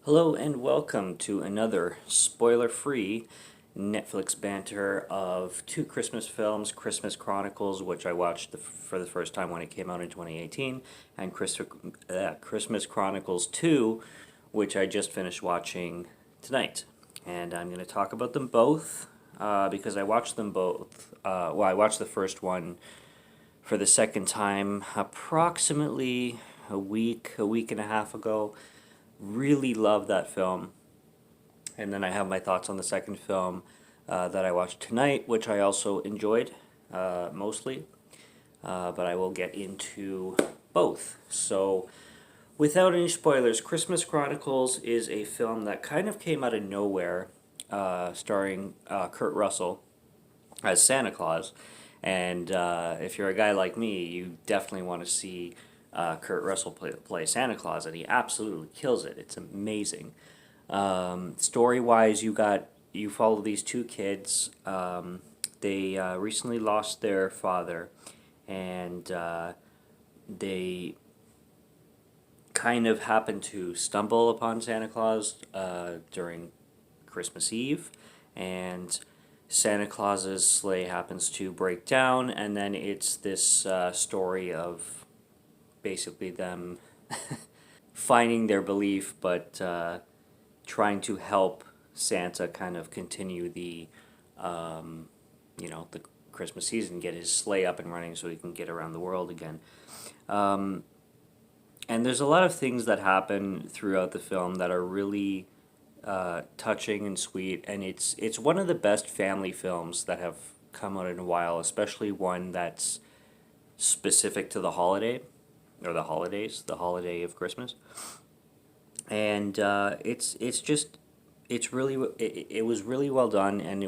Hello and welcome to another spoiler-free Netflix banter of two Christmas films, Christmas Chronicles, which I watched for the first time when it came out in 2018, and Christmas Chronicles 2, which I just finished watching tonight. And I'm going to talk about them both because I watched them both. I watched the first one for the second time approximately a week and a half ago. Really love that film. And then I have my thoughts on the second film that I watched tonight, which I also enjoyed mostly. But I will get into both. So, without any spoilers, Christmas Chronicles is a film that kind of came out of nowhere, starring Kurt Russell as Santa Claus. And if you're a guy like me, you definitely want to see Kurt Russell play Santa Claus, and he absolutely kills it. It's amazing. Story wise, you follow these two kids. They recently lost their father, and they kind of happen to stumble upon Santa Claus during Christmas Eve, and Santa Claus's sleigh happens to break down, and then it's this story of basically them finding their belief, but trying to help Santa kind of continue the Christmas season, get his sleigh up and running so he can get around the world again. Um, and there's a lot of things that happen throughout the film that are really touching and sweet, and it's one of the best family films that have come out in a while, especially one that's specific to the holiday or the holidays, the holiday of Christmas. And it's just it was really well done, and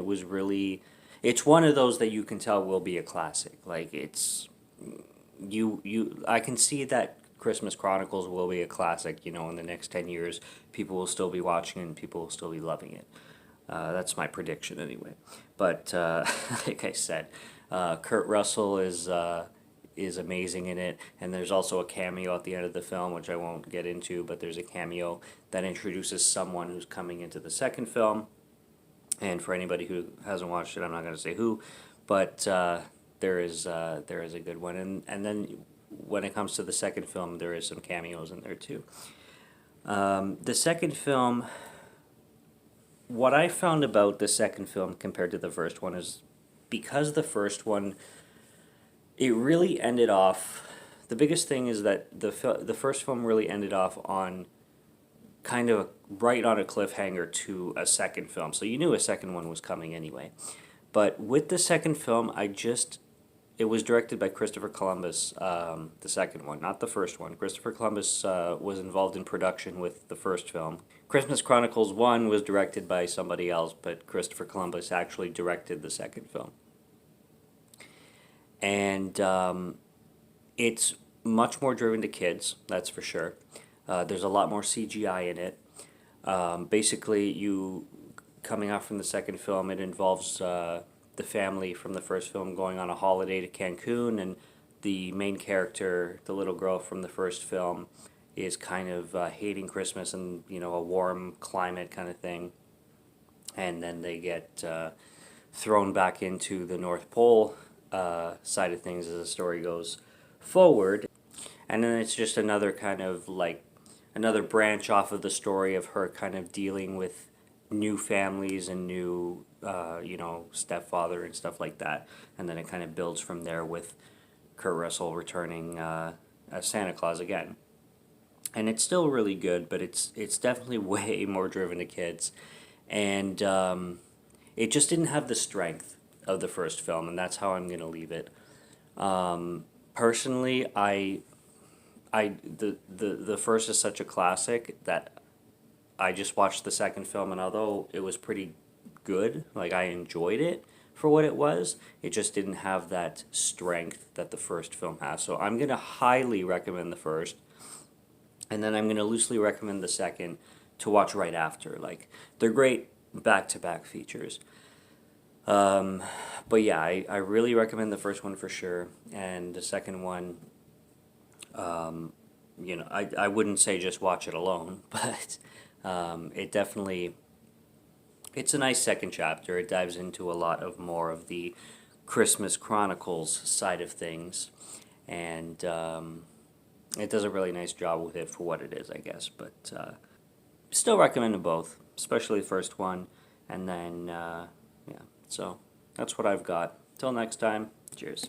it's one of those that you can tell will be a classic. Like you I can see that Christmas Chronicles will be a classic. In the next 10 years, people will still be watching and people will still be loving it. That's my prediction anyway. But like I said, Kurt Russell is amazing in it, and there's also a cameo at the end of the film, which I won't get into, but there's a cameo that introduces someone who's coming into the second film. And for anybody who hasn't watched it, I'm not going to say who, but there is a good one, and then when it comes to the second film, there is some cameos in there too. The second film, what I found about the second film compared to the first one is because the first one, it really ended off. The biggest thing is that the first film really ended off on kind of right on a cliffhanger to a second film. So you knew a second one was coming anyway. But with the second film, it was directed by Christopher Columbus, the second one, not the first one. Christopher Columbus was involved in production with the first film. Christmas Chronicles 1 was directed by somebody else, but Christopher Columbus actually directed the second film. And it's much more driven to kids, that's for sure. There's a lot more CGI in it. Basically, coming out from the second film, it involves the family from the first film going on a holiday to Cancun, and the main character, the little girl from the first film, is kind of hating Christmas and a warm climate kind of thing, and then they get thrown back into the North Pole side of things as the story goes forward, and then it's just another kind of like another branch off of the story of her kind of dealing with new families and new stepfather and stuff like that, and then it kind of builds from there with Kurt Russell returning as Santa Claus again. And it's still really good, but it's definitely way more driven to kids, and it just didn't have the strength of the first film, and that's how I'm gonna leave it. Personally, the first is such a classic that I just watched the second film, and although it was pretty good, like I enjoyed it for what it was, it just didn't have that strength that the first film has. So I'm gonna highly recommend the first, and then I'm gonna loosely recommend the second to watch right after. Like they're great back to back features. Um, but yeah, I really recommend the first one for sure, and the second one, I wouldn't say just watch it alone, but It definitely, it's a nice second chapter. It dives into a lot of more of the Christmas Chronicles side of things, and it does a really nice job with it for what it is, I guess. But still recommend them both, especially the first one, and then yeah. So that's what I've got. Till next time, cheers.